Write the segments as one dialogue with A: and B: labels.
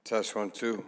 A: Test 1, 2.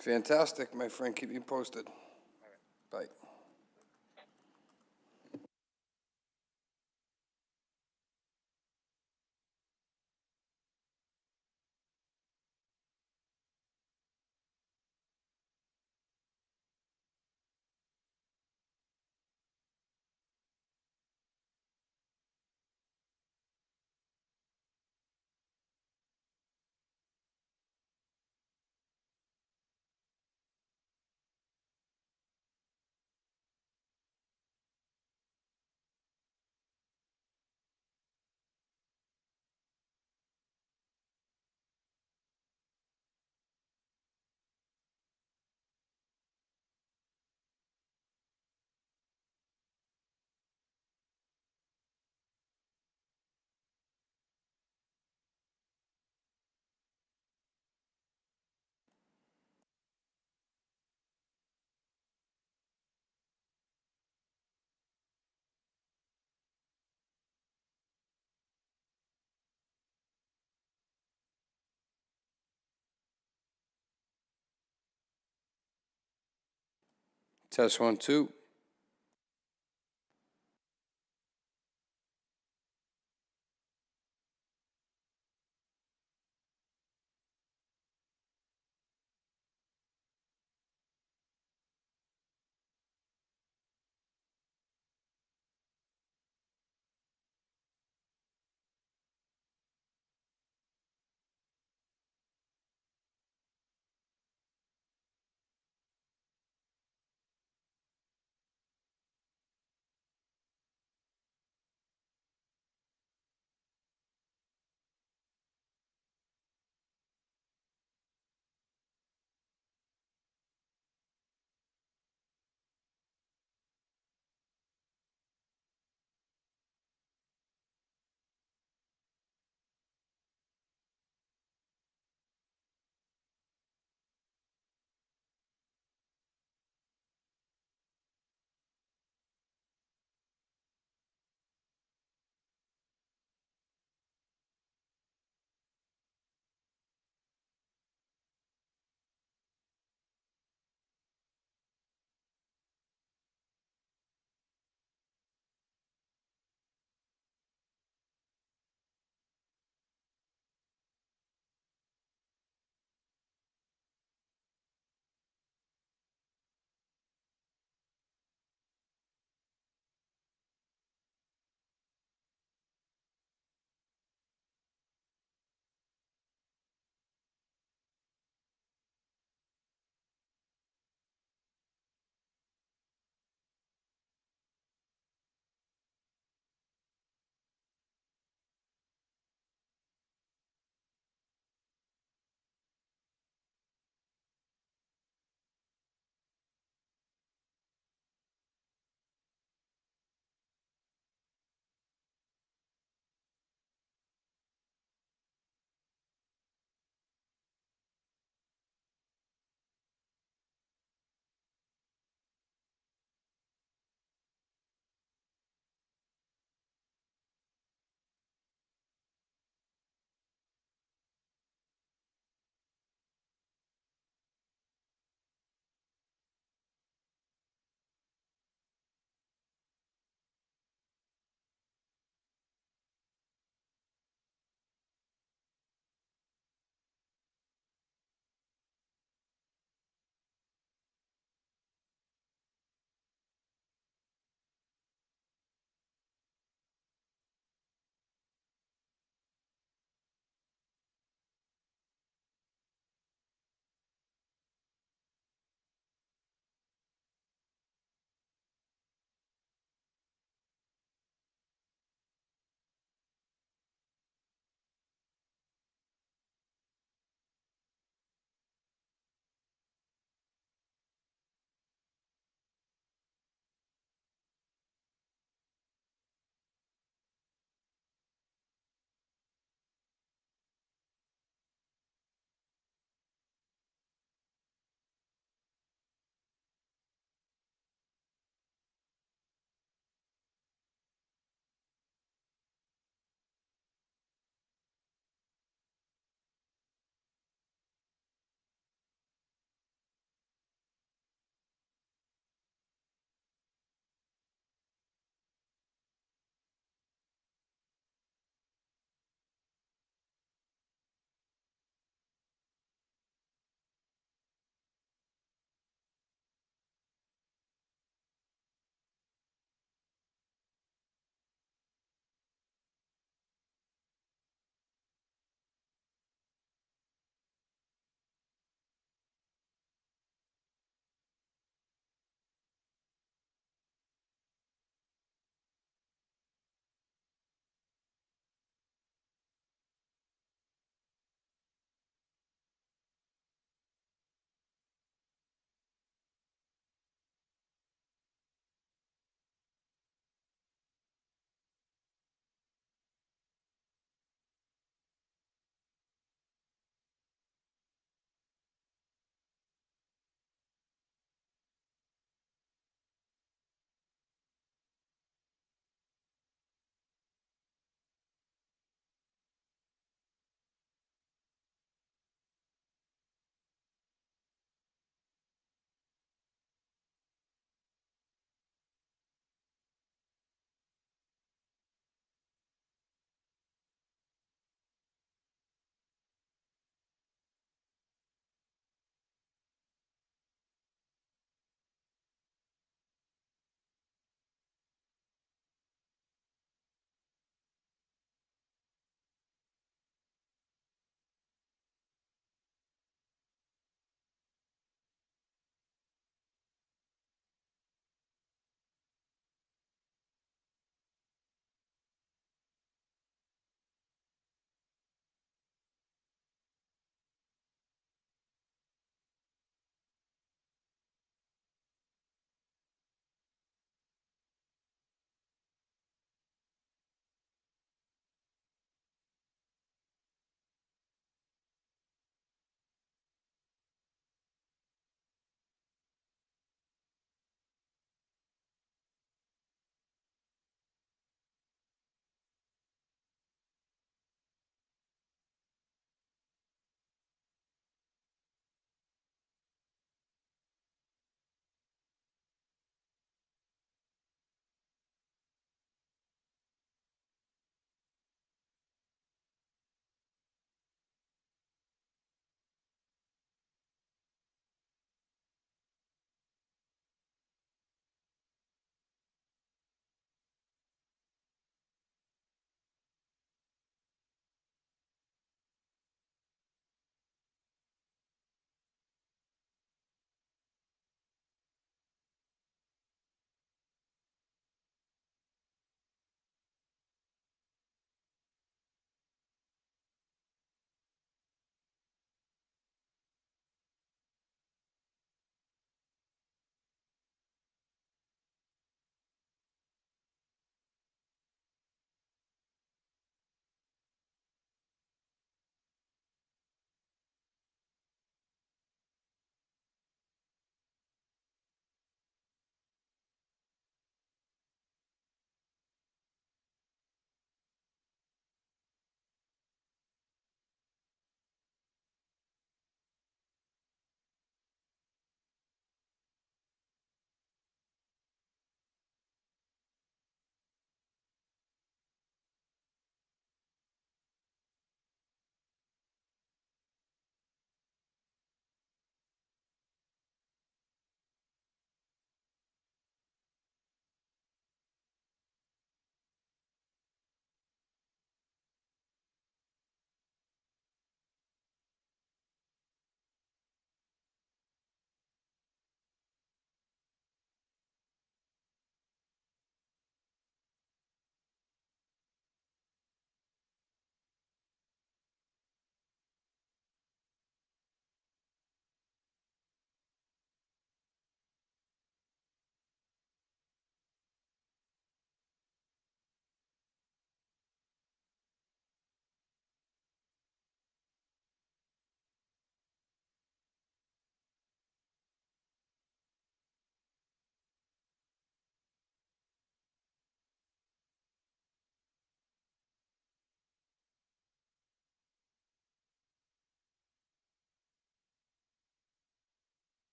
A: Fantastic, my friend. Keep me posted. Bye. Test 1, 2.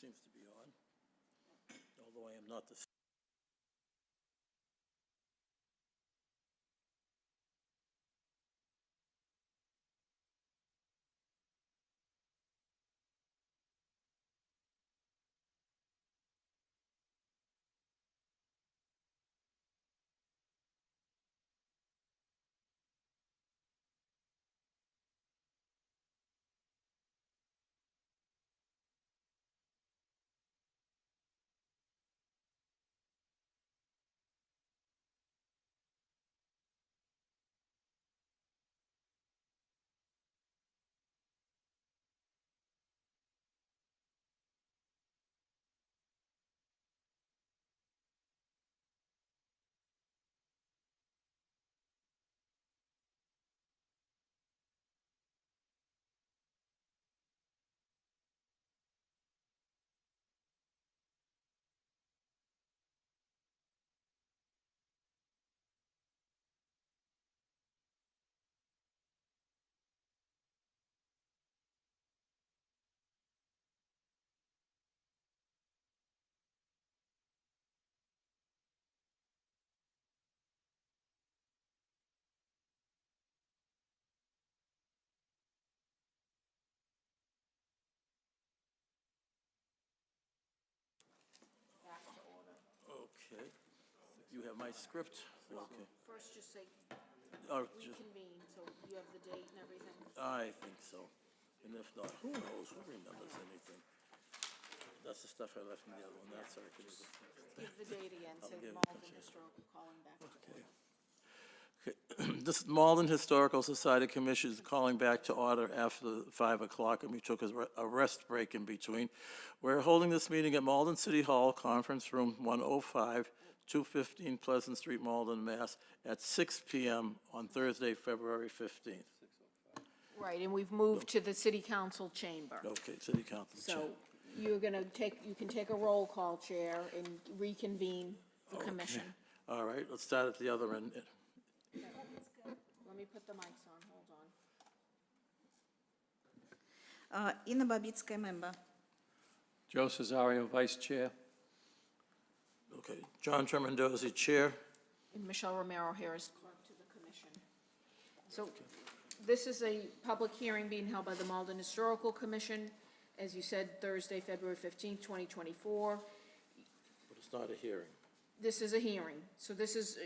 B: Seems to be on, although I am not the. Okay. You have my script? Okay.
C: First, just say
B: Or just,
C: reconvene, so you have the date and everything.
B: I think so. And if not, who knows? Who remembers anything? That's the stuff I left in the other one. That's our.
C: Give the date again, say
B: give it
C: Malden
B: to you.
C: Historical calling back to order.
B: Okay. This Malden Historical Society Commission is calling back to order after 5 o'clock, and we took a rest break in between. We're holding this meeting at Malden City Hall, Conference Room 105, 215 Pleasant Street, Malden, Mass, at 6 p.m. on Thursday, February 15th.
C: Right, and we've moved to the city council chamber.
B: Okay, City Council.
C: So you're gonna you can take a roll call, Chair, and reconvene the commission.
B: All right, let's start at the other end.
C: Let me put the mics on, hold on.
D: Inna Babitsky, member.
E: Joe Cesario, Vice Chair.
B: Okay, John Tremendozzi, Chair.
C: And Michelle Romero here is clerk to the commission. So this is a public hearing being held by the Malden Historical Commission, as you said, Thursday, February 15th, 2024.
B: But it's not a hearing.
C: This is a hearing. So this is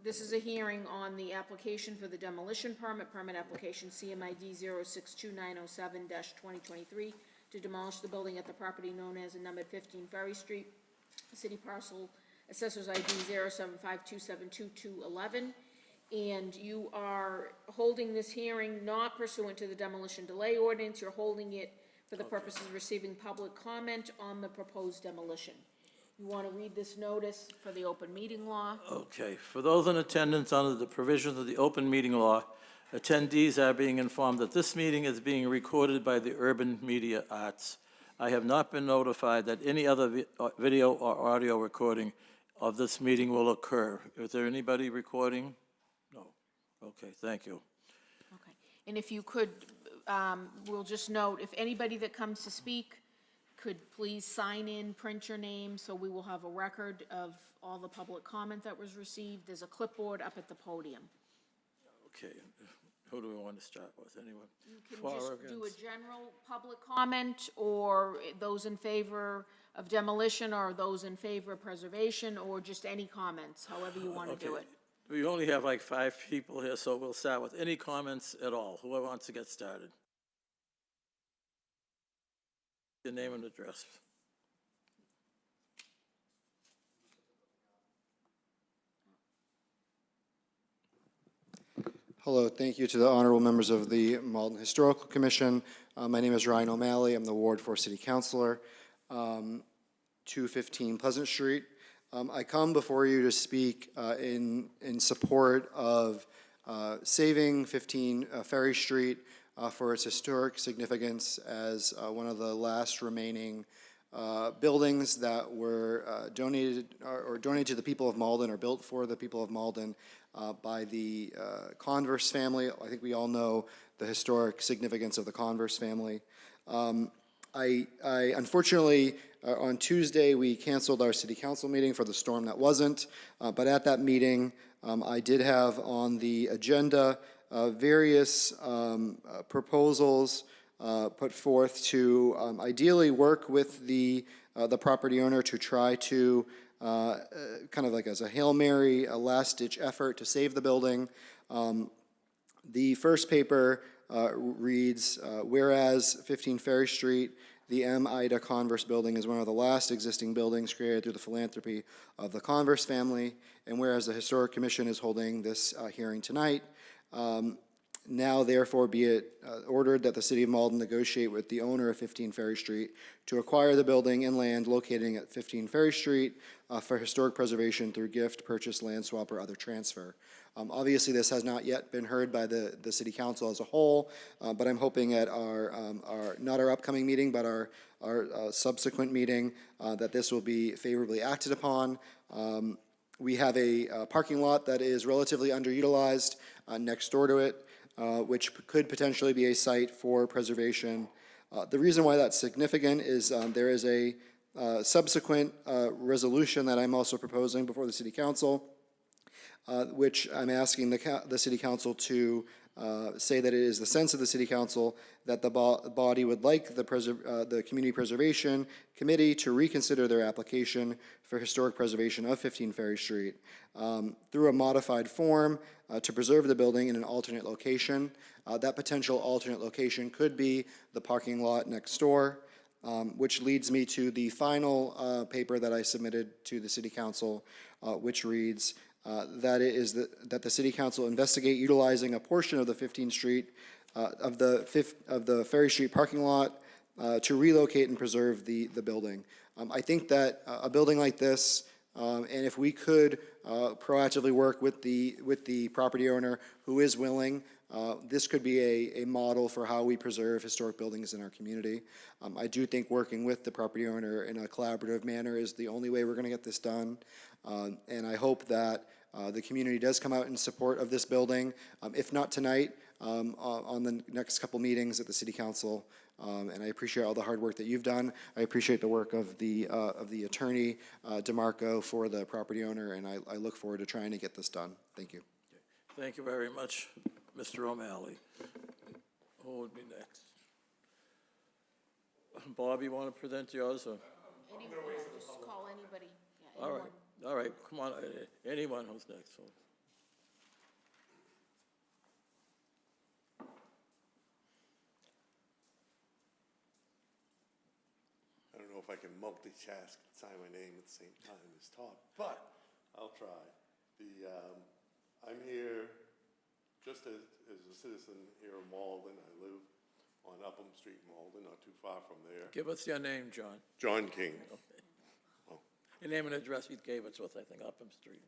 C: this is a hearing on the application for the demolition permit application CMID 062907-2023 to demolish the building at the property known as and numbered 15 Ferry Street, city parcel, assessor's ID 075272211. And you are holding this hearing not pursuant to the demolition delay ordinance. You're holding it for the purposes of receiving public comment on the proposed demolition. You want to read this notice for the open meeting law?
B: Okay, for those in attendance under the provisions of the open meeting law, attendees are being informed that this meeting is being recorded by the Urban Media Arts. I have not been notified that any other video or audio recording of this meeting will occur. Is there anybody recording? No. Okay, thank you.
C: Okay. And if you could, we'll just note, if anybody that comes to speak could please sign in, print your name, so we will have a record of all the public comment that was received. There's a clipboard up at the podium.
B: Okay, who do we want to start with, anyone?
C: You can
B: For or
C: just do a
B: against?
C: general public comment, or those in favor of demolition, or those in favor of preservation, or just any comments, however you want to do
B: Okay.
C: it.
B: We only have like 5 people here, so we'll start with any comments at all. Whoever wants to get started. Your name and address.
F: Hello, thank you to the honorable members of the Malden Historical Commission. My name is Ryan O'Malley. I'm the Ward 4 City Councilor, 215 Pleasant Street. I come before you to speak in support of saving 15 Ferry Street for its historic significance as one of the last remaining buildings that were donated to the people of Malden, or built for the people of Malden by the Converse family. I think we all know the historic significance of the Converse family. I unfortunately, on Tuesday, we canceled our city council meeting for the storm that wasn't, but at that meeting, I did have on the agenda various proposals put forth to ideally work with the property owner to try to, kind of like as a Hail Mary, a last-ditch effort to save the building. The first paper reads, whereas 15 Ferry Street, the M. Ida Converse building is one of the last existing buildings created through the philanthropy of the Converse family, and whereas the Historic Commission is holding this hearing tonight, now therefore be it ordered that the City of Malden negotiate with the owner of 15 Ferry Street to acquire the building and land locating at 15 Ferry Street for historic preservation through gift, purchase, land swap, or other transfer. Obviously, this has not yet been heard by the City Council as a whole, but I'm hoping at not our upcoming meeting, but our subsequent meeting, that this will be favorably acted upon. We have a parking lot that is relatively underutilized next door to it, which could potentially be a site for preservation. The reason why that's significant is there is a subsequent resolution that I'm also proposing before the City Council, which I'm asking the City Council to say that it is the sense of the City Council that the body would like the Community Preservation Committee to reconsider their application for historic preservation of 15 Ferry Street through a modified form to preserve the building in an alternate location. That potential alternate location could be the parking lot next door, which leads me to the final paper that I submitted to the City Council, which reads, that the City Council investigate utilizing a portion of the 15th Street, of the Ferry Street parking lot to relocate and preserve the building. I think that a building like this, and if we could proactively work with the property owner who is willing, this could be a model for how we preserve historic buildings in our community. I do think working with the property owner in a collaborative manner is the only way we're going to get this done. And I hope that the community does come out in support of this building, if not tonight, on the next couple meetings at the City Council. And I appreciate all the hard work that you've done. I appreciate the work of the attorney, DeMarco, for the property owner, and I look forward to trying to get this done. Thank you.
B: Thank you very much, Mr. O'Malley. Who would be next? Bob, you want to present yours? Or?
C: Anyone, just call anybody. Yeah,
B: All
C: anyone.
B: right, all right, come on, anyone who's next. So.
D: I don't know if I can multitask and sign my name at the same time as talk, but I'll try. I'm here just as a citizen here in Malden. I live on Upham Street, Malden, not too far from there.
B: Give us your name, John.
D: John King.
B: Okay. Oh. Your name and address you gave us with, I think, Upham Street.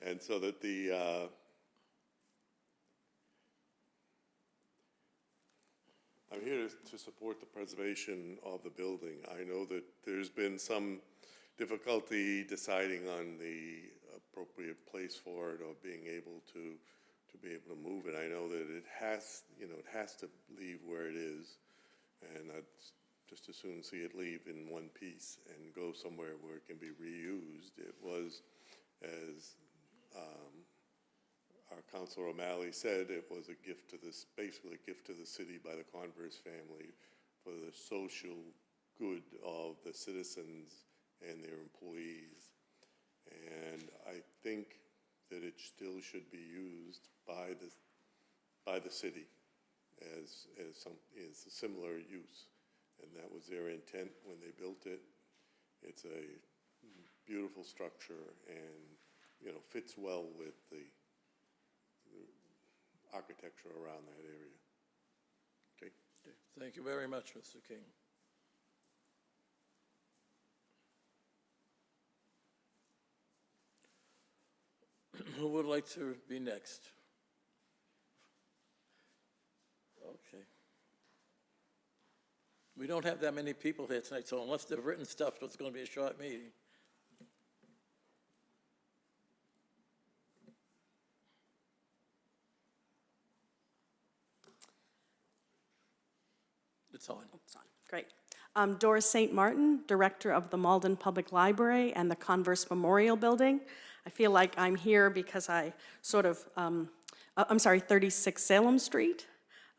D: And so that I'm here to support the preservation of the building. I know that there's been some difficulty deciding on the appropriate place for it or being able to be able to move it. I know that it has to leave where it is, and I'd just as soon see it leave in one piece and go somewhere where it can be reused. It was, as our Councilor O'Malley said, it was a gift to this, basically a gift to the city by the Converse family for the social good of the citizens and their employees. And I think that it still should be used by the city as a similar use. And that was their intent when they built it. It's a beautiful structure and, fits well with the architecture around that area. Okay.
B: Thank you very much, Mr. King. Who would like to be next? Okay. We don't have that many people here tonight, so unless they've written stuff, it's going to be a short meeting. The It's on.
G: It's on. Great. Doris St. Martin, Director of the Malden Public Library and the Converse Memorial Building. I feel like I'm here because I sort of, 36 Salem Street.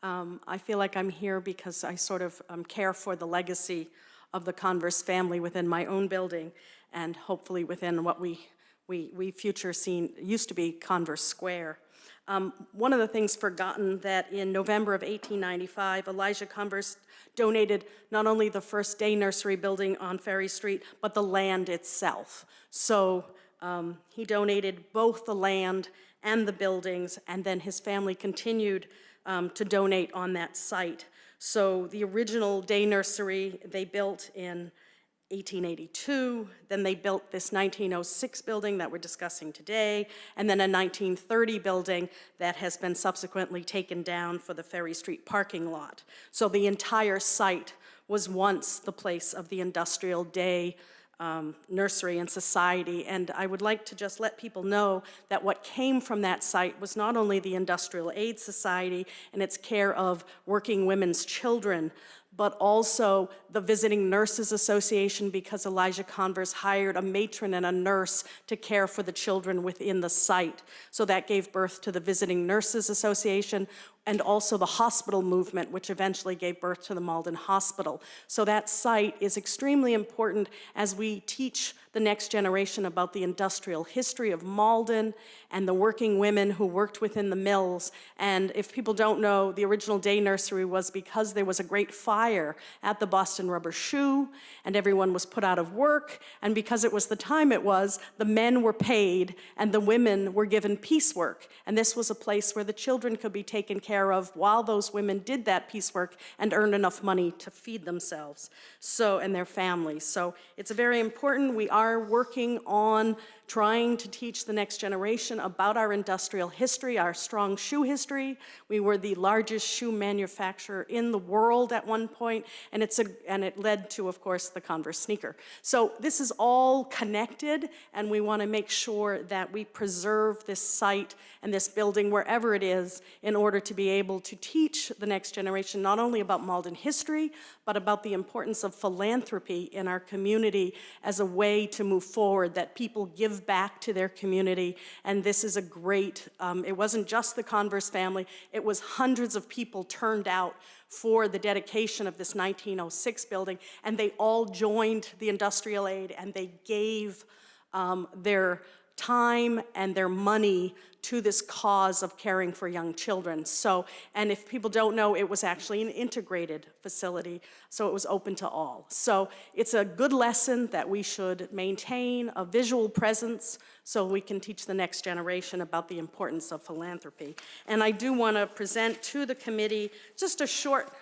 G: I feel like I'm here because I sort of care for the legacy of the Converse family within my own building and hopefully within what we future seen used to be Converse Square. One of the things forgotten that in November of 1895, Elijah Converse donated not only the first day nursery building on Ferry Street, but the land itself. So he donated both the land and the buildings, and then his family continued to donate on that site. So the original day nursery they built in 1882, then they built this 1906 building that we're discussing today, and then a 1930 building that has been subsequently taken down for the Ferry Street parking lot. So the entire site was once the place of the industrial day nursery and society, and I would like to just let people know that what came from that site was not only the Industrial Aid Society and its care of working women's children, but also the Visiting Nurses Association, because Elijah Converse hired a matron and a nurse to care for the children within the site. So that gave birth to the Visiting Nurses Association, and also the hospital movement, which eventually gave birth to the Malden Hospital. So that site is extremely important as we teach the next generation about the industrial history of Malden and the working women who worked within the mills. And if people don't know, the original day nursery was because there was a great fire at the Boston Rubber Shoe, and everyone was put out of work, and because it was the time it was, the men were paid and the women were given piecework. And this was a place where the children could be taken care of while those women did that piecework and earned enough money to feed themselves and their families. So it's very important. We are working on trying to teach the next generation about our industrial history, our strong shoe history. We were the largest shoe manufacturer in the world at one point, and it led to, of course, the Converse sneaker. So this is all connected, and we want to make sure that we preserve this site and this building wherever it is in order to be able to teach the next generation not only about Malden history, but about the importance of philanthropy in our community as a way to move forward, that people give back to their community. And this is a great, it wasn't just the Converse family, it was hundreds of people turned out for the dedication of this 1906 building, and they all joined the industrial aid, and they gave their time and their money to this cause of caring for young children. So, and if people don't know, it was actually an integrated facility, so it was open to all. So it's a good lesson that we should maintain a visual presence so we can teach the next generation about the importance of philanthropy. And I do want to present to the committee just a short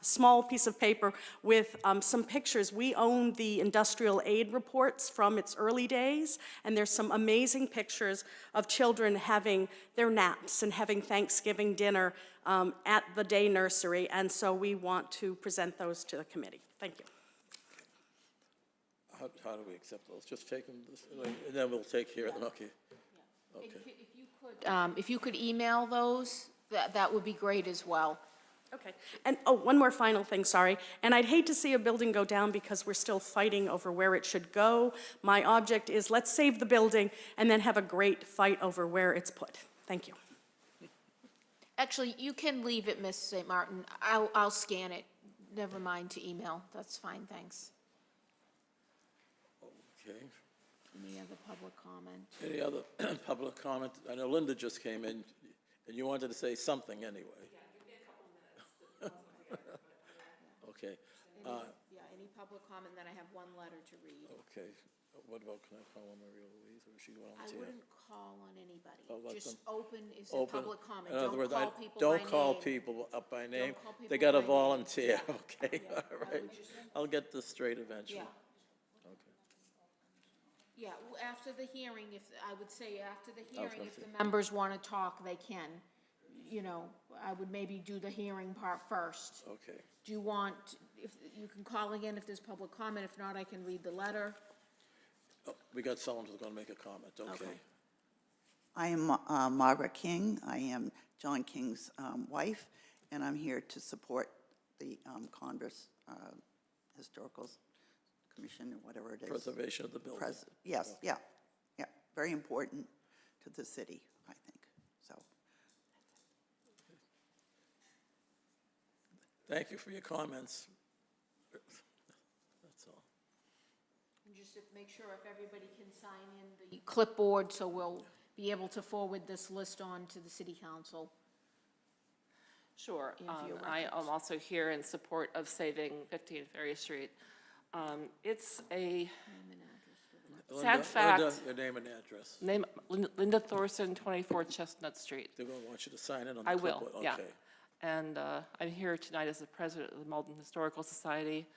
G: small piece of paper with some pictures. We own the industrial aid reports from its early days, and there's some amazing pictures of children having their naps and having Thanksgiving dinner at the day nursery, and so we want to present those to the committee. Thank you.
B: How do we accept those? Just take them this way, and then we'll take care of them, okay? Okay.
C: If you could email those, that would be great as well.
G: Okay, and one more final thing, sorry. And I'd hate to see a building go down because we're still fighting over where it should go. My object is let's save the building and then have a great fight over where it's put. Thank you.
C: Actually, you can leave it, Ms. St. Martin. I'll scan it. Never mind to email. That's fine, thanks.
B: Okay.
C: Any other public comment?
B: Any other public comment? I know Linda just came in, and you wanted to say something anyway. Okay.
C: Any public comment, then I have one letter to read.
B: Okay. What about, can I call on Maria Louise, or is she
C: I
B: volunteer?
C: wouldn't call on anybody.
B: let
C: Just
B: them-
C: open is a
B: Open.
C: public comment.
B: In other
C: Don't
B: words,
C: call people by
B: don't call
C: name.
B: people up by name.
C: call people
B: They gotta
C: by name.
B: volunteer, okay? All right. I'll get this straight eventually.
C: Yeah,
B: Okay.
C: yeah, after the hearing, I would say after the
B: gonna
C: hearing, if
B: say-
C: the members want to talk, they can. You know, I would maybe do the hearing part first.
B: Okay.
C: Do you want, if, you can call again if there's public comment, if not, I can read the letter.
B: Oh, we got someone who's gonna make a comment, okay?
C: Okay.
H: I am Margaret King. I am John King's wife, and I'm here to support the Congress Historical Commission, or whatever it is.
B: Preservation of the building.
H: Yes, yeah, yeah, very important to the city, I think, so.
B: Thank you for your comments. That's all.
C: And just to make sure if everybody can sign in the clipboard, so we'll be able to forward this list on to the city council.
I: Sure.
C: And for your
I: I
C: records.
I: am also here in support of saving 15 Ferry Street. It's a sad fact.
B: Linda, your name and address.
I: Name, Linda Thorson, 24 Chestnut Street.
B: They're going to want you to sign in on the
I: I will,
B: clipboard.
I: yeah.
B: Okay.
I: And I'm here tonight as the president of the Malden Historical Society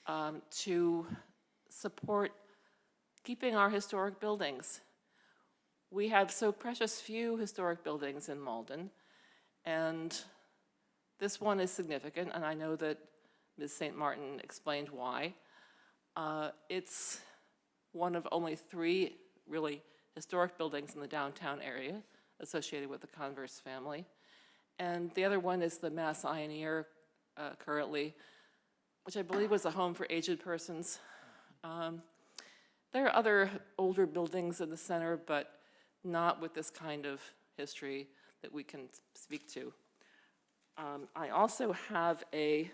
I: to support keeping our historic buildings. We have so precious few historic buildings in Malden, and this one is significant, and I know that Ms. St. Martin explained why. It's one of only 3 really historic buildings in the downtown area associated with the Converse family. And the other one is the Mass Ioneer currently, which I believe was a home for aged persons. There are other older buildings in the center, but not with this kind of history that we can speak to. I also have a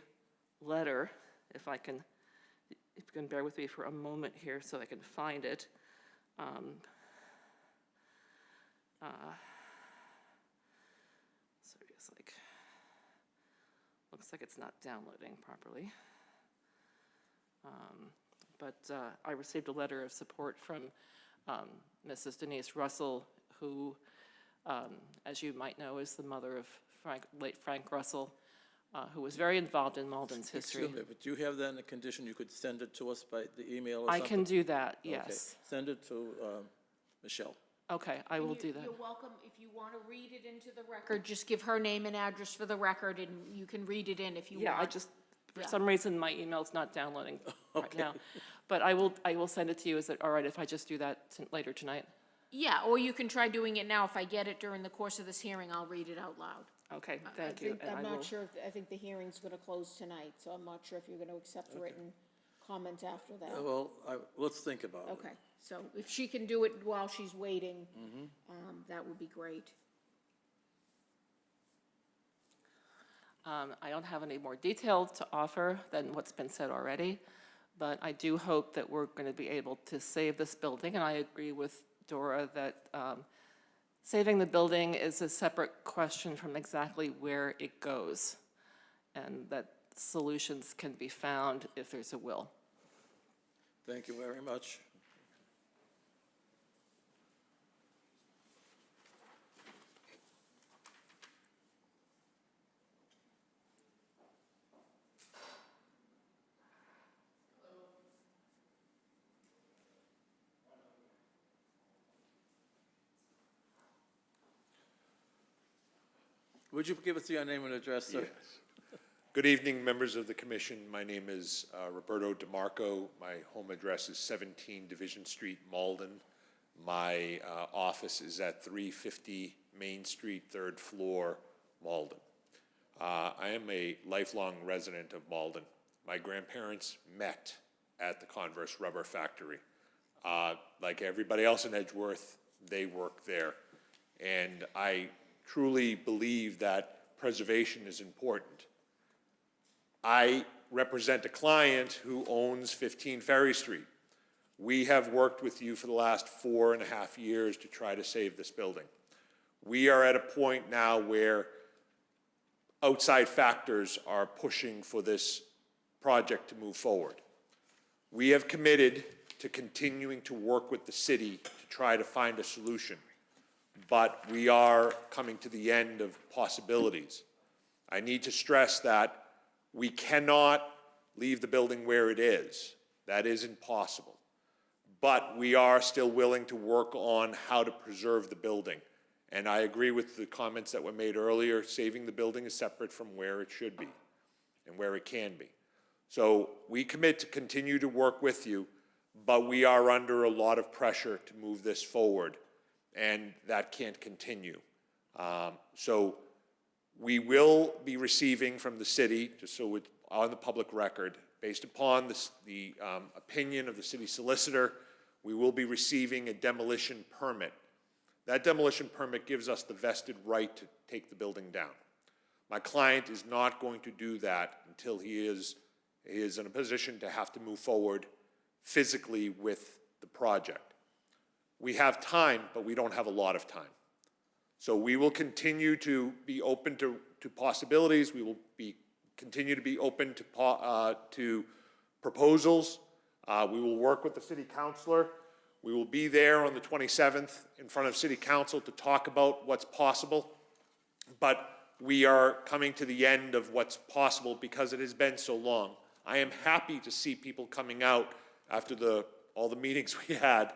I: letter, if you can bear with me for a moment here so I can find it. So it's like, looks like it's not downloading properly. But I received a letter of support from Mrs. Denise Russell, who, as you might know, is the mother of late Frank Russell, who was very involved in Malden's history.
B: Excuse me, but do you have that in the condition you could send it to us by the email or
I: I
B: something?
I: can do that,
B: Okay.
I: yes.
B: Send it to Michelle.
I: Okay, I will do that.
C: You're welcome, if you want to read it into the record, just give her name and address for the record, and you can read it in if you want.
I: Yeah, I just, for
C: Yeah.
I: some reason, my email's not downloading right now. But I will send it to you. Is it all right if I just do that later tonight?
C: Yeah, or you can try doing it now. If I get it during the course of this hearing, I'll read it out loud.
I: Okay, thank you. And
C: I'm
I: I
C: not
I: will-
C: sure, I think the hearing's going to close tonight, so I'm not sure if you're going to accept written comment after that.
B: Well, let's think about it.
C: Okay, so if she can do it while she's waiting, that would be great.
I: I don't have any more detail to offer than what's been said already, but I do hope that we're going to be able to save this building, and I agree with Dora that saving the building is a separate question from exactly where it goes, and that solutions can be found if there's a will.
B: Thank you very much. Would you give us your name and address, sir?
J: Yes. Good evening, members of the commission. My name is Roberto DeMarco. My home address is 17 Division Street, Malden. My office is at 350 Main Street, 3rd floor, Malden. I am a lifelong resident of Malden. My grandparents met at the Converse Rubber Factory. Like everybody else in Edgeworth, they work there. And I truly believe that preservation is important. I represent a client who owns 15 Ferry Street. We have worked with you for the last 4.5 years to try to save this building. We are at a point now where outside factors are pushing for this project to move forward. We have committed to continuing to work with the city to try to find a solution, but we are coming to the end of possibilities. I need to stress that we cannot leave the building where it is. That is impossible. But we are still willing to work on how to preserve the building. And I agree with the comments that were made earlier. Saving the building is separate from where it should be and where it can be. So we commit to continue to work with you, but we are under a lot of pressure to move this forward, and that can't continue. So We will be receiving from the city, just so it's on the public record, based upon the opinion of the city solicitor, we will be receiving a demolition permit. That demolition permit gives us the vested right to take the building down. My client is not going to do that until he is in a position to have to move forward physically with the project. We have time, but we don't have a lot of time. So we will continue to be open to possibilities. We will continue to be open to proposals. We will work with the city councilor. We will be there on the 27th in front of city council to talk about what's possible. But we are coming to the end of what's possible because it has been so long. I am happy to see people coming out after all the meetings we had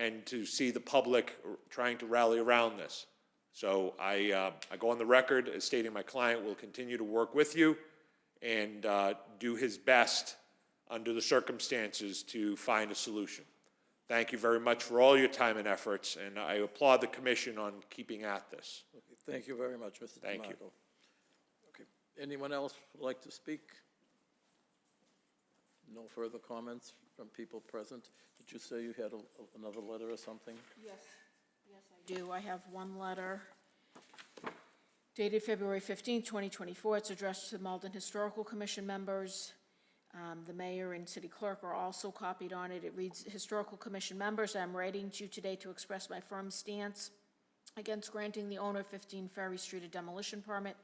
J: and to see the public trying to rally around this. So I go on the record as stating my client will continue to work with you and do his best under the circumstances to find a solution. Thank you very much for all your time and efforts, and I applaud the commission on keeping at this.
B: Okay, thank you very much, Mr. DeMarco.
J: Thank you.
B: Okay, anyone else would like to speak? No further comments from people present? Did you say you had another letter or something?
C: Yes, I do. I have one letter dated February 15, 2024. It's addressed to the Malden Historical Commission members. The mayor and city clerk are also copied on it. It reads, Historical Commission members, I'm writing to you today to express my firm stance against granting the owner of 15 Ferry Street a demolition permit.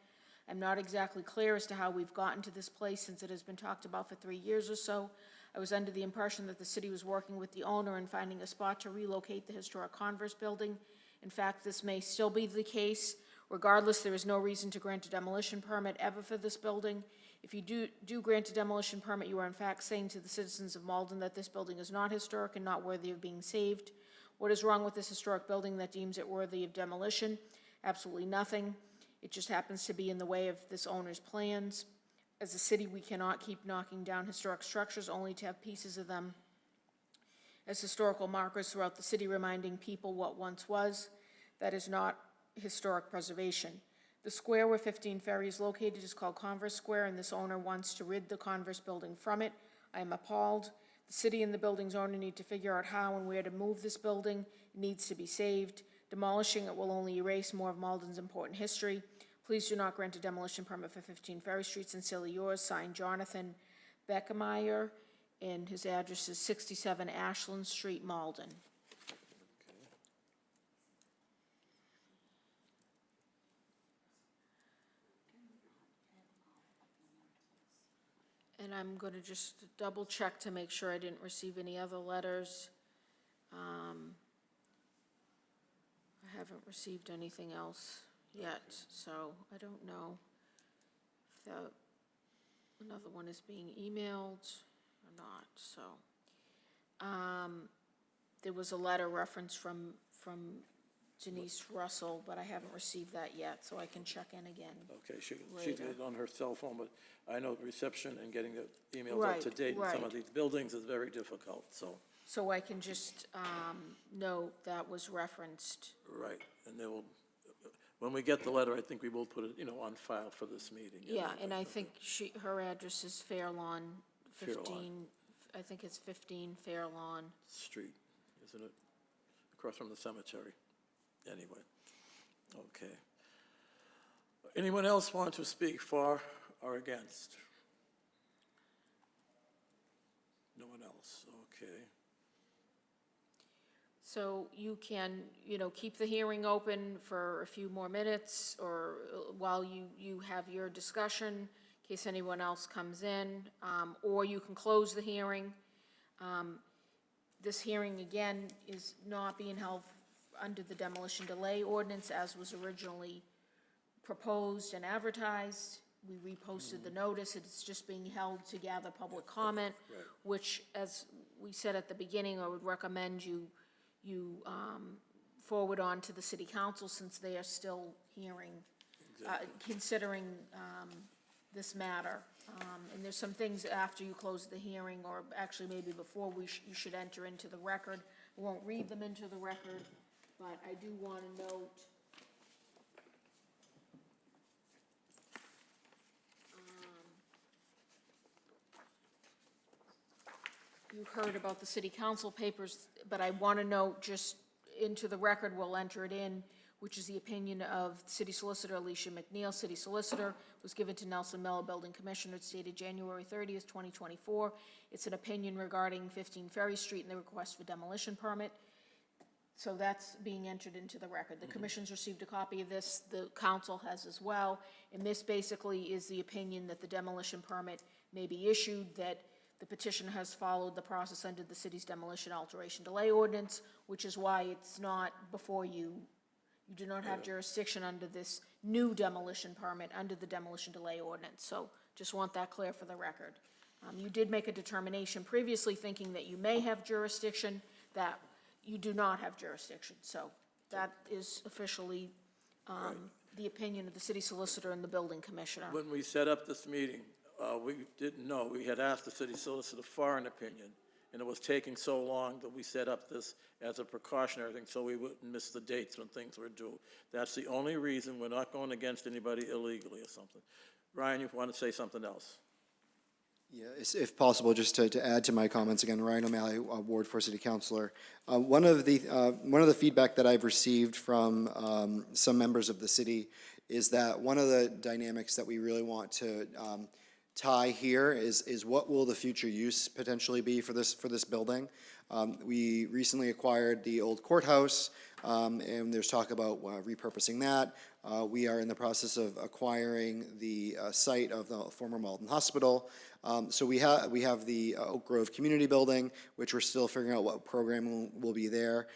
C: I'm not exactly clear as to how we've gotten to this place since it has been talked about for 3 years or so. I was under the impression that the city was working with the owner and finding a spot to relocate the historic Converse building. In fact, this may still be the case. Regardless, there is no reason to grant a demolition permit ever for this building. If you do grant a demolition permit, you are in fact saying to the citizens of Malden that this building is not historic and not worthy of being saved. What is wrong with this historic building that deems it worthy of demolition? Absolutely nothing. It just happens to be in the way of this owner's plans. As a city, we cannot keep knocking down historic structures only to have pieces of them as historical markers throughout the city, reminding people what once was. That is not historic preservation. The square where 15 Ferry is located is called Converse Square, and this owner wants to rid the Converse building from it. I am appalled. The city and the building's owner need to figure out how and where to move this building. It needs to be saved. Demolishing it will only erase more of Malden's important history. Please do not grant a demolition permit for 15 Ferry Street. Sincerely yours, signed Jonathan Beckemeyer, and his address is 67 Ashland Street, Malden. And I'm going to just double check to make sure I didn't receive any other letters. I haven't received anything else yet, so I don't know if another one is being emailed or not. So there was a letter reference from Denise Russell, but I haven't received that yet, so I can check in again.
B: Okay, she
C: later.
B: did it on her cell phone, but I know reception and getting the emails
C: Right,
B: up to date in some
C: right.
B: of these buildings is very difficult, so,
C: So I can just note that was referenced.
B: right. And they will, when we get the letter, I think we will put it, on file for this meeting.
C: Yeah, and I think her address is Fair Lawn,
B: Fair Lawn.
C: 15, I think it's 15 Fair Lawn.
B: Street, isn't it? Across from the cemetery. Anyway, okay. Anyone else want to speak for or against? No one else, okay.
C: So you can, keep the hearing open for a few more minutes, or while you have your discussion, in case anyone else comes in, or you can close the hearing. This hearing, again, is not being held under the Demolition Delay Ordinance as was originally proposed and advertised. We reposted the notice. It's just being held to gather public comment, which, as we said at the beginning, I would recommend you forward on to the city council since they are still hearing, considering this matter. And there's some things after you close the hearing, or actually maybe before, you should enter into the record. I won't read them into the record, but I do want to note you heard about the city council papers, but I want to note, just into the record, we'll enter it in, which is the opinion of City Solicitor Alicia McNeil, City Solicitor, was given to Nelson Miller Building Commissioner. It's dated January 30th, 2024. It's an opinion regarding 15 Ferry Street and the request for demolition permit. So that's being entered into the record. The commission's received a copy of this, the council has as well, and this basically is the opinion that the demolition permit may be issued, that the petitioner has followed the process under the city's demolition alteration delay ordinance, which is why it's not before you. You do not have jurisdiction under this new demolition permit, under the demolition delay ordinance. So just want that clear for the record. You did make a determination previously thinking that you may have jurisdiction, that you do not have jurisdiction. So that is officially the opinion of the city solicitor and the building commissioner.
B: When we set up this meeting, we didn't know. We had asked the city solicitor for an opinion, and it was taking so long that we set up this as a precautionary thing so we wouldn't miss the dates when things were due. That's the only reason. We're not going against anybody illegally or something. Ryan, you want to say something else?
F: Yeah, if possible, just to add to my comments again, Ryan O'Malley, Ward 4 City Councilor. One of the feedback that I've received from some members of the city is that one of the dynamics that we really want to tie here is what will the future use potentially be for this building. We recently acquired the old courthouse, and there's talk about repurposing that. We are in the process of acquiring the site of the former Malden Hospital. So we have the Oak Grove Community Building, which we're still figuring out what program will be there.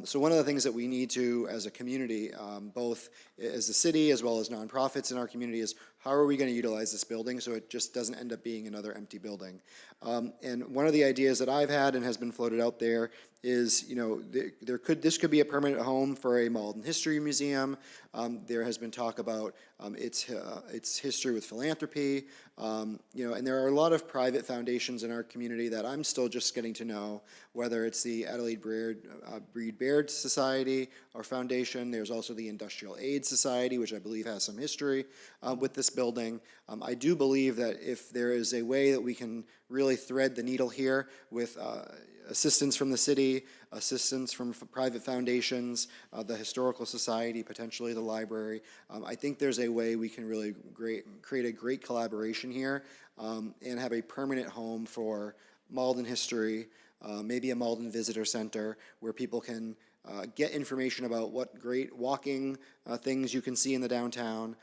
F: So one of the things that we need to, as a community, both as the city as well as nonprofits in our community, is how are we going to utilize this building so it just doesn't end up being another empty building. And one of the ideas that I've had and has been floated out there is, this could be a permanent home for a Malden History Museum. There has been talk about its history with philanthropy, and there are a lot of private foundations in our community that I'm still just getting to know, whether it's the Adelaide Breed Baird Society or Foundation. There's also the Industrial Aid Society, which I believe has some history with this building. I do believe that if there is a way that we can really thread the needle here with assistance from the city, assistance from private foundations, the Historical Society, potentially the library. I think there's a way we can really create a great collaboration here and have a permanent home for Malden history, maybe a Malden Visitor Center where people can get information about what great walking things you can see in the downtown.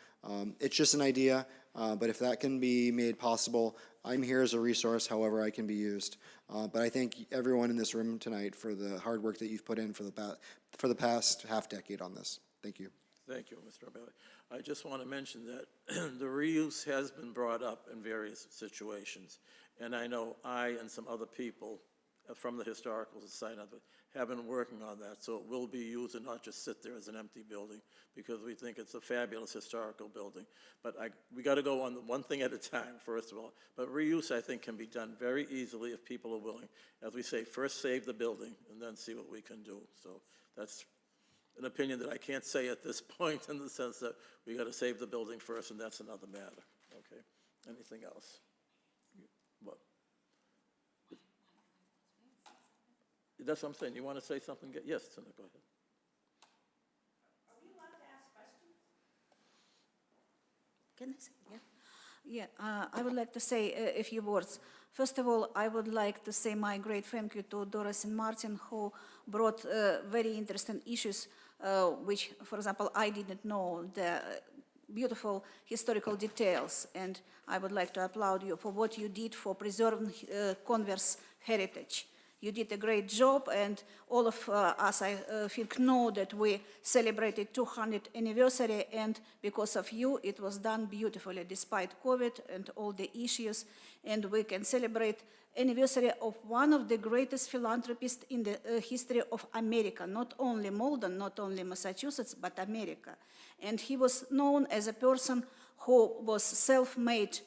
F: It's just an idea, but if that can be made possible, I'm here as a resource however I can be used. But I thank everyone in this room tonight for the hard work that you've put in for the past half decade on this. Thank you.
B: Thank you, Mr. O'Malley. I just want to mention that the reuse has been brought up in various situations, and I know I and some other people from the Historical Society have been working on that, so it will be used and not just sit there as an empty building, because we think it's a fabulous historical building. But we got to go on one thing at a time, first of all. But reuse, I think, can be done very easily if people are willing. As we say, first save the building and then see what we can do. So that's an opinion that I can't say at this point, in the sense that we got to save the building first, and that's another matter. Okay. Anything else? What? That's what I'm saying. You want to say something? Yes, Tina, go ahead.
K: Are we allowed to ask questions? Can I say? Yeah. Yeah, I would like to say a few words. First of all, I would like to say my great thank you to Doris and Martin, who brought very interesting issues, which, for example, I didn't know the beautiful historical details, and I would like to applaud you for what you did for preserving Converse heritage. You did a great job, and all of us, I think, know that we celebrated 200th anniversary, and because of you, it was done beautifully, despite COVID and all the issues, and we can celebrate anniversary of one of the greatest philanthropists in the history of America, not only Malden, not only Massachusetts, but America. And he was known as a person who was self-made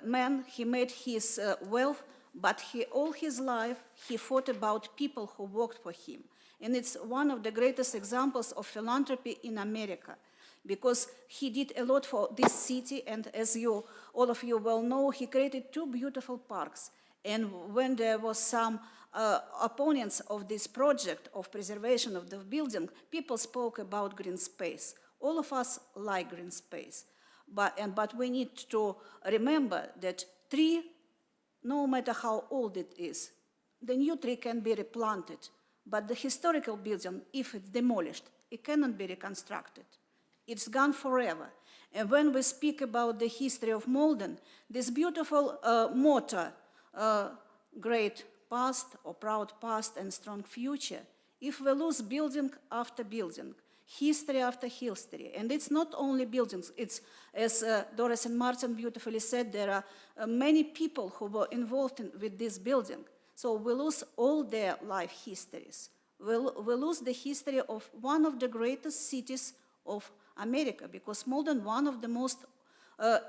K: man. He made his wealth, but all his life, he fought about people who worked for him. And it's one of the greatest examples of philanthropy in America, because he did a lot for this city, and as all of you well know, he created 2 beautiful parks. And when there was some opponents of this project of preservation of the building, people spoke about green space. All of us like green space, but we need to remember that tree, no matter how old it is, the new tree can be replanted, but the historical building, if it's demolished, it cannot be reconstructed. It's gone forever. And when we speak about the history of Malden, this beautiful motto, great past or proud past and strong future, if we lose building after building, history after history, and it's not only buildings, it's, as Doris and Martin beautifully said, there are many people who were involved with this building. So we lose all their life histories. We lose the history of one of the greatest cities of America, because Malden, one of the most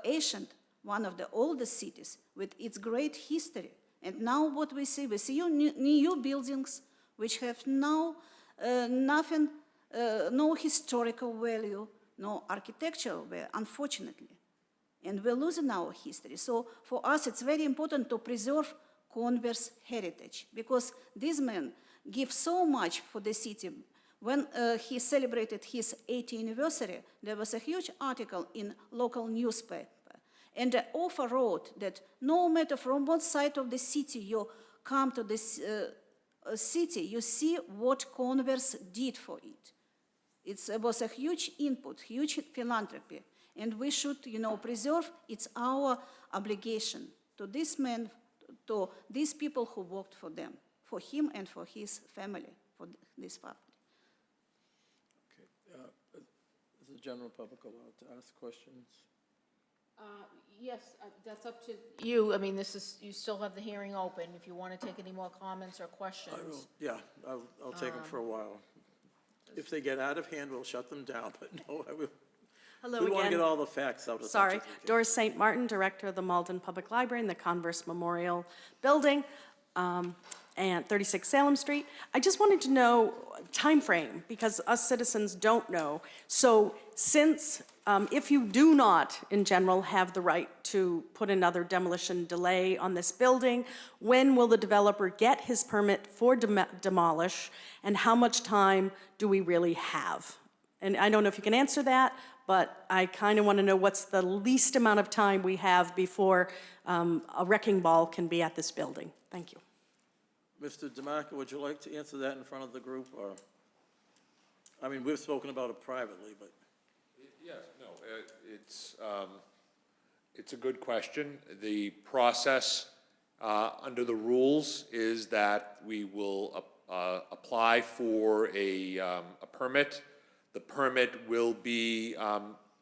K: ancient, one of the oldest cities with its great history. And now what we see new buildings which have now nothing, no historical value, no architectural value, unfortunately. And we're losing our history. So for us, it's very important to preserve Converse heritage, because this man gives so much for the city. When he celebrated his 80th anniversary, there was a huge article in local newspaper. And the author wrote that no matter from what side of the city you come to this city, you see what Converse did for it. It was a huge input, huge philanthropy. And we should, preserve. It's our obligation to this man, to these people who worked for them, for him and for his family, for this family.
B: Is the general public allowed to ask questions?
C: Yes, that's up to you. I mean, you still have the hearing open. If you want to take any more comments or questions.
B: I will, yeah, I'll take them for a while. If they get out of hand, we'll shut them down, but no, I will.
G: Hello
B: We want to
G: again.
B: get all the facts out as much
G: Sorry,
B: as we can.
G: Doris St. Martin, Director of the Malden Public Library and the Converse Memorial Building, and 36 Salem Street. I just wanted to know time frame, because us citizens don't know. So since, if you do not, in general, have the right to put another demolition delay on this building, when will the developer get his permit for demolish, and how much time do we really have? And I don't know if you can answer that, but I kind of want to know what's the least amount of time we have before a wrecking ball can be at this building. Thank you.
B: Mr. DeMarco, would you like to answer that in front of the group, or? I mean, we've spoken about it privately, but.
J: Yes, no, it's a good question. The process under the rules is that we will apply for a permit. The permit will be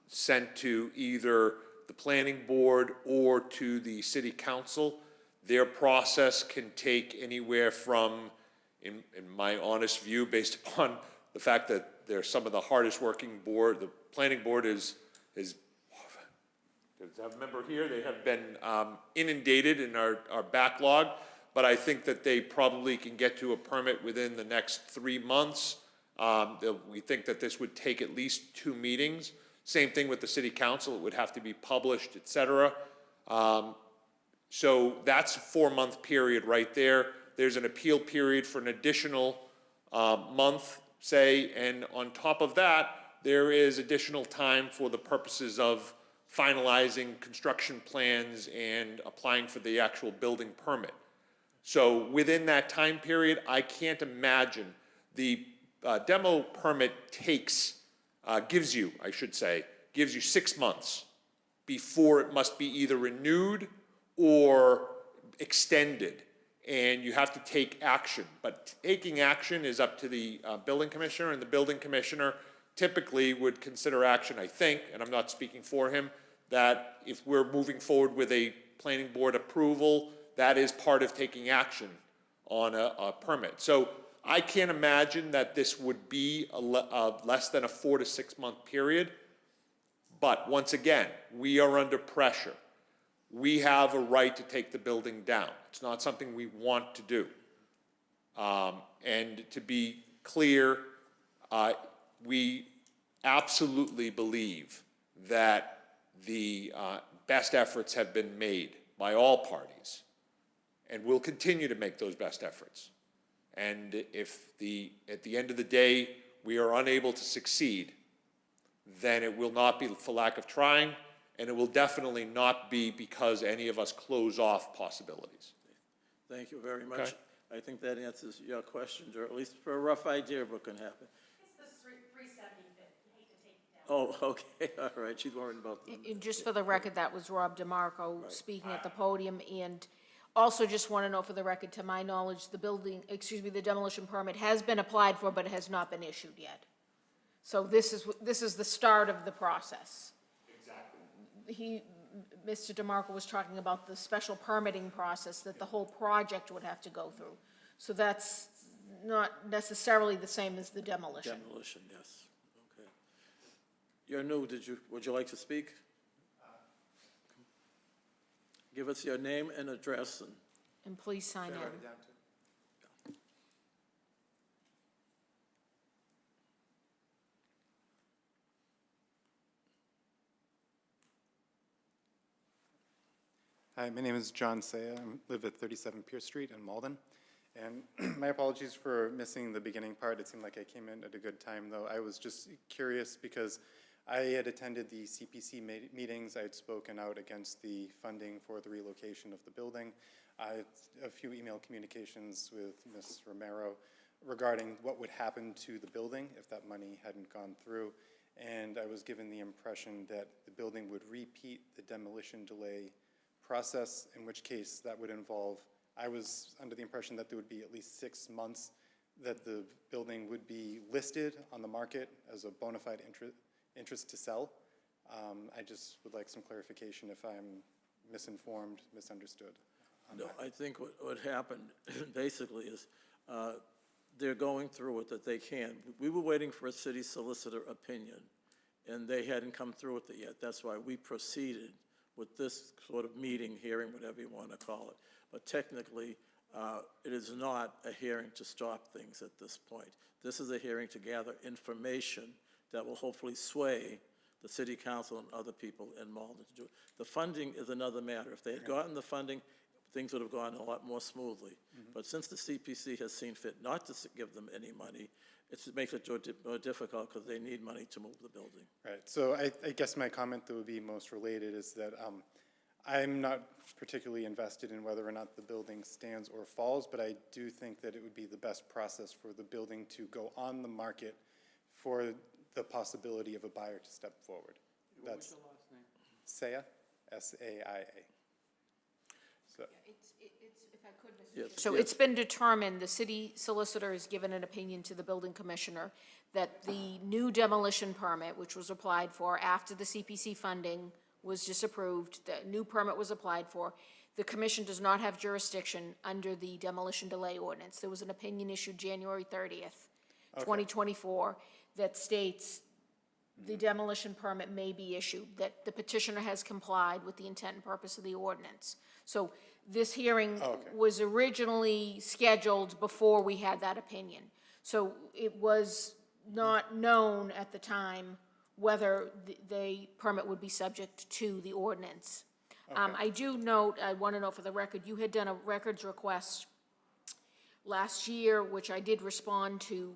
J: sent to either the planning board or to the city council. Their process can take anywhere from, in my honest view, based upon the fact that they're some of the hardest working board. The planning board is I have a member here, they have been inundated in our backlog, but I think that they probably can get to a permit within the next 3 months. We think that this would take at least 2 meetings. Same thing with the city council, it would have to be published, et cetera. So that's a 4-month period right there. There's an appeal period for an additional month, say, and on top of that, there is additional time for the purposes of finalizing construction plans and applying for the actual building permit. So within that time period, I can't imagine the demo permit gives you 6 months before it must be either renewed or extended, and you have to take action. But taking action is up to the building commissioner, and the building commissioner typically would consider action, I think, and I'm not speaking for him, that if we're moving forward with a planning board approval, that is part of taking action on a permit. So I can't imagine that this would be less than a 4 to 6 month period. But once again, we are under pressure. We have a right to take the building down. It's not something we want to do. And to be clear, we absolutely believe that the best efforts have been made by all parties. and we'll continue to make those best efforts. And if at the end of the day, we are unable to succeed, then it will not be for lack of trying, and it will definitely not be because any of us close off possibilities.
B: Thank you very much.
J: Okay.
B: I think that answers your questions, or at least for a rough idea of what can happen.
G: It's the 375th, you hate to take it down.
B: Oh, okay, all right, she's worried about them.
C: And just for the record, that was Rob DeMarco speaking at the podium, and also just want to know for the record, to my knowledge, the demolition permit has been applied for, but it has not been issued yet. So this is the start of the process. Exactly. Mr. DeMarco was talking about the special permitting process that the whole project would have to go through. So that's not necessarily the same as the demolition.
B: Demolition, yes, okay. You're new, would you like to speak? Give us your name and address,
C: And please sign in.
L: Hi, my name is John Saya. I live at 37 Pierce Street in Malden. And my apologies for missing the beginning part. It seemed like I came in at a good time, though. I was just curious because I had attended the CPC meetings. I had spoken out against the funding for the relocation of the building. I had a few email communications with Ms. Romero regarding what would happen to the building if that money hadn't gone through. And I was given the impression that the building would repeat the demolition delay process, in which case that would involve, I was under the impression that there would be at least 6 months that the building would be listed on the market as a bona fide interest to sell. I just would like some clarification if I'm misinformed, misunderstood.
B: No, I think what happened basically is they're going through it that they can. We were waiting for a city solicitor opinion, and they hadn't come through with it yet. That's why we proceeded with this sort of meeting, hearing, whatever you want to call it. But technically, it is not a hearing to stop things at this point. This is a hearing to gather information that will hopefully sway the city council and other people in Malden to do it. The funding is another matter. If they had gotten the funding, things would have gone a lot more smoothly. But since the CPC has seen fit not to give them any money, it makes it more difficult because they need money to move the building.
L: Right, so I guess my comment that would be most related is that I'm not particularly invested in whether or not the building stands or falls, but I do think that it would be the best process for the building to go on the market for the possibility of a buyer to step forward. That's
E: What's your last name?
L: Saya, S-A-I-A. So,
C: If I could, Mr.
B: Yes,
C: Chair. So
B: yes.
C: it's been determined, the city solicitor has given an opinion to the building commissioner that the new demolition permit, which was applied for after the CPC funding was disapproved, the new permit was applied for, the commission does not have jurisdiction under the demolition delay ordinance. There was an opinion issued January 30th, 2024, that states the demolition permit may be issued, that the petitioner has complied with the intent and purpose of the ordinance. So this hearing was originally scheduled before we had that opinion. So it was not known at the time whether the permit would be subject to the ordinance. I do note, I want to know for the record, you had done a records request last year, which I did respond to,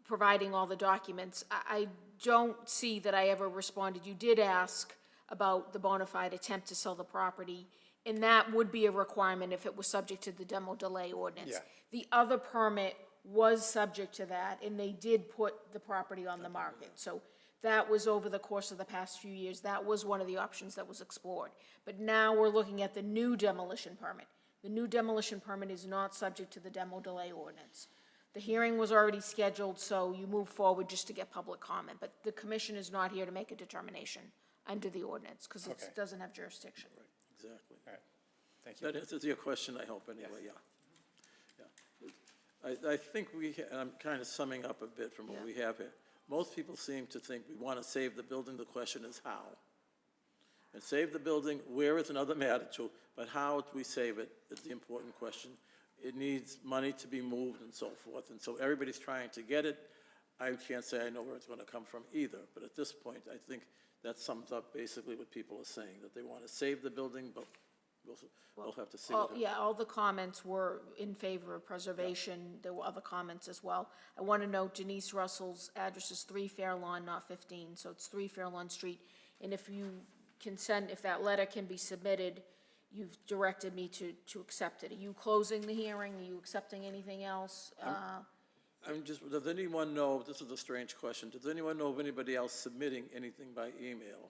C: providing all the documents. I don't see that I ever responded. You did ask about the bona fide attempt to sell the property, and that would be a requirement if it was subject to the demo delay ordinance.
L: Yeah.
C: The other permit was subject to that, and they did put the property on the market. So that was over the course of the past few years. That was one of the options that was explored. But now we're looking at the new demolition permit. The new demolition permit is not subject to the demo delay ordinance. The hearing was already scheduled, so you move forward just to get public comment. But the commission is not here to make a determination under the ordinance, because it doesn't have jurisdiction.
B: Exactly.
L: all right, thank you.
B: That answers your question, I hope, anyway, yeah. I think and I'm kind of summing up a bit from what we have here. Most people seem to think we want to save the building. The question is how. And save the building, where is another matter too, but how do we save it is the important question. It needs money to be moved and so forth, and so everybody's trying to get it. I can't say I know where it's going to come from either, but at this point, I think that sums up basically what people are saying, that they want to save the building, but we'll have to see.
C: All, yeah, all the comments were in favor of preservation. There were other comments as well. I want to note Denise Russell's address is 3 Fairlawn, not 15, so it's 3 Fairlawn Street. And if you can send, if that letter can be submitted, you've directed me to accept it. Are you closing the hearing? Are you accepting anything else?
B: I'm just, does anyone know, this is a strange question, does anyone know of anybody else submitting anything by email?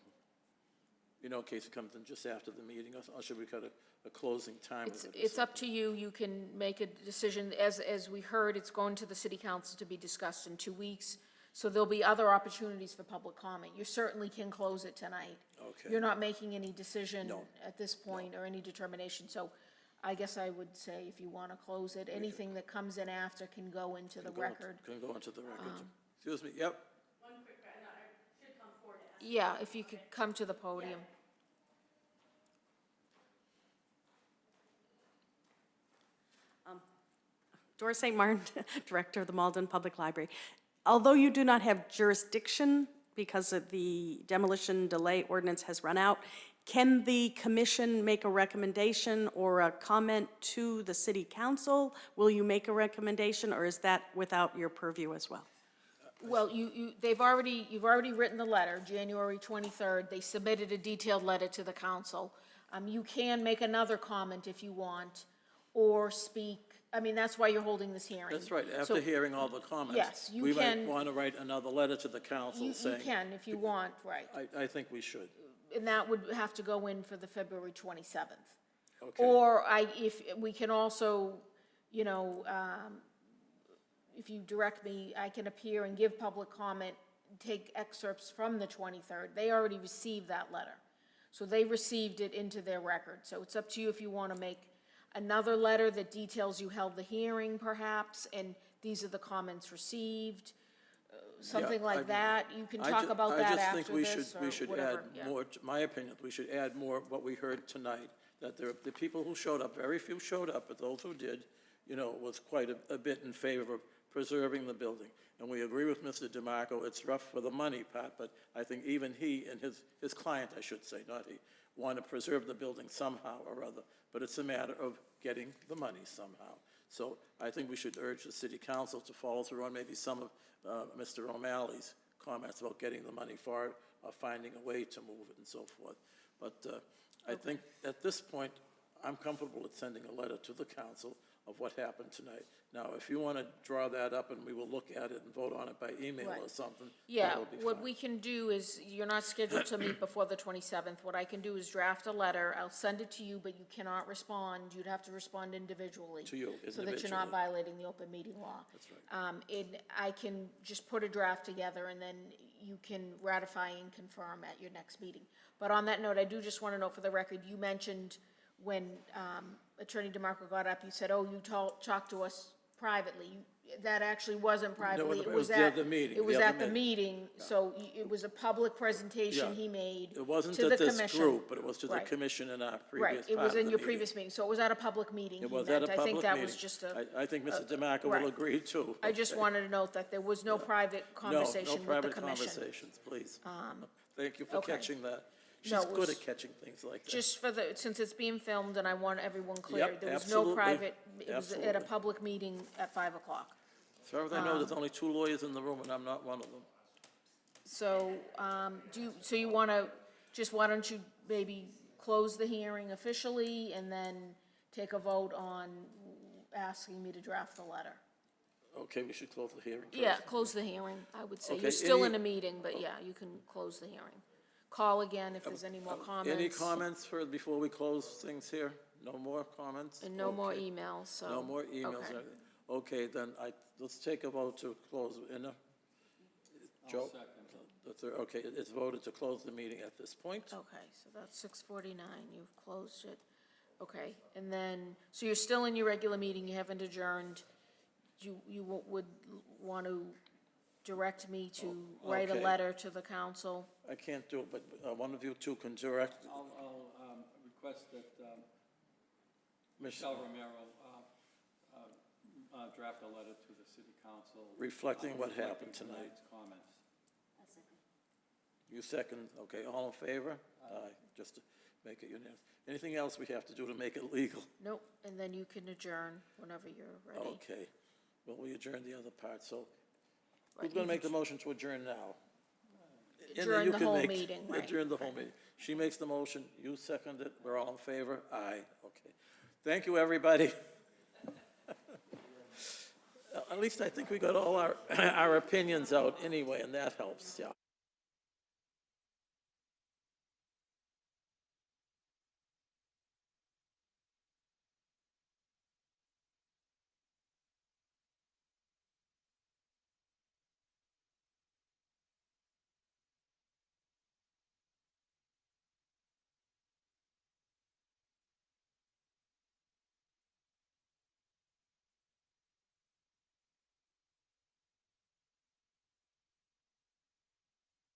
B: You know, in case it comes in just after the meeting, or should we cut a closing time?
C: It's up to you. You can make a decision. As we heard, it's going to the city council to be discussed in 2 weeks. So there'll be other opportunities for public comment. You certainly can close it tonight.
B: Okay.
C: You're not making any decision
B: No.
C: at this point or any determination. So I guess I would say if you want to close it, anything that comes in after can go into the record.
B: Can go into the record. Excuse me, yep.
G: One quick, I should come forward to ask.
C: Yeah, if you could come to the podium.
G: Doris St. Martin, Director of the Malden Public Library. Although you do not have jurisdiction because of the demolition delay ordinance has run out, can the commission make a recommendation or a comment to the city council? Will you make a recommendation, or is that without your purview as well?
C: Well, you've already written the letter, January 23rd. They submitted a detailed letter to the council. You can make another comment if you want, or speak. I mean, that's why you're holding this hearing.
B: That's right, after hearing all the comments.
C: Yes, you
B: We
C: can-
B: might want to write another letter to the council
C: You
B: saying.
C: can if you want, right.
B: I think we should.
C: And that would have to go in for the February 27th.
B: Okay.
C: Or if we can also, you know, if you direct me, I can appear and give public comment, take excerpts from the 23rd. They already received that letter. So they received it into their record. So it's up to you if you want to make another letter that details you held the hearing perhaps, and these are the comments received, something like that. You can talk about that after this, or
B: I just think we should add
C: yeah.
B: more, to my opinion, we should add more of what we heard tonight, that the people who showed up, very few showed up, but those who did, you know, was quite a bit in favor of preserving the building. And we agree with Mr. DeMarco, it's rough for the money part, but I think even he and his client, I should say, not he, want to preserve the building somehow or other, but it's a matter of getting the money somehow. So I think we should urge the city council to follow through on maybe some of Mr. O'Malley's comments about getting the money for it, or finding a way to move it and so forth. But I think at this point, I'm comfortable with sending a letter to the council of what happened tonight. Now, if you want to draw that up and we will look at it and vote on it by email or
C: Right.
B: something,
C: Yeah,
B: that would be
C: what
B: fine.
C: we can do is, you're not scheduled to meet before the 27th. What I can do is draft a letter. I'll send it to you, but you cannot respond. You'd have to respond individually.
B: To you,
C: So that you're not
B: individually.
C: violating the open meeting law.
B: That's right.
C: And I can just put a draft together, and then you can ratify and confirm at your next meeting. But on that note, I do just want to note for the record, you mentioned when Attorney DeMarco got up, you said, oh, you talked to us privately. That actually wasn't privately.
B: it was the other meeting,
C: It was
B: the
C: at
B: other
C: the meeting, so it was a public presentation
B: Yeah.
C: he made
B: It wasn't
C: to
B: to
C: the
B: this
C: commission.
B: group, but it was to the
C: Right.
B: commission in our
C: Right,
B: previous
C: it
B: part
C: was
B: of
C: in
B: the
C: your
B: meeting.
C: previous meeting, so it was at a public meeting,
B: It
C: he
B: was
C: meant.
B: at a
C: I think
B: public
C: that
B: meeting.
C: was just a.
B: I think Mr. DeMarco
C: right.
B: will agree too.
C: I just wanted to note that there was no private conversation
B: No
C: with the
B: private
C: commission.
B: conversations, please. Thank you for
C: okay.
B: catching that.
C: No,
B: She's
C: it
B: good
C: was
B: at catching things like that.
C: Just for the, since it's being filmed and I want everyone clear,
B: Yep,
C: there was no
B: absolutely.
C: private, it was at a
B: Absolutely.
C: public meeting at 5 o'clock.
B: As far as I know, there's only 2 lawyers in the room, and I'm not one of them.
C: So, so you want to, why don't you maybe close the hearing officially and then take a vote on asking me to draft the letter?
B: Okay, we should close the hearing first.
C: Yeah, close the hearing, I would say.
B: Okay,
C: You're still
B: any-
C: in a meeting, but yeah, you can close the hearing. Call again if there's any more comments.
B: Any comments before we close things here? No more comments?
C: And no more
B: Okay.
C: emails, so.
B: No more emails.
C: okay.
B: or anything. Okay, then let's take a vote to close. Joe? Okay, it's voted to close the meeting at this point.
C: Okay, so that's 6:49, you've closed it. Okay, and then, so you're still in your regular meeting, you haven't adjourned. You would want to direct me to write a
B: Okay.
C: letter to the council?
B: I can't do it, but one of you two can direct.
E: I'll request that
B: Ms.
E: Michelle Romero draft a letter to the city council.
B: Reflecting what happened tonight.
E: Comments.
B: You second, okay, all in favor? Aye. Just make it unanimous. Anything else we have to do to make it legal?
C: Nope, and then you can adjourn whenever you're ready.
B: Okay. Well, we adjourn the other part, so who's going to make the motion to adjourn now? And then
C: Adjourn
B: you
C: the
B: can
C: whole
B: make-
C: meeting, right.
B: Adjourn the whole meeting. She makes the motion, you second it, we're all in favor? Aye, okay. Thank you, everybody. At least I think we got all our opinions out anyway, and that helps, yeah.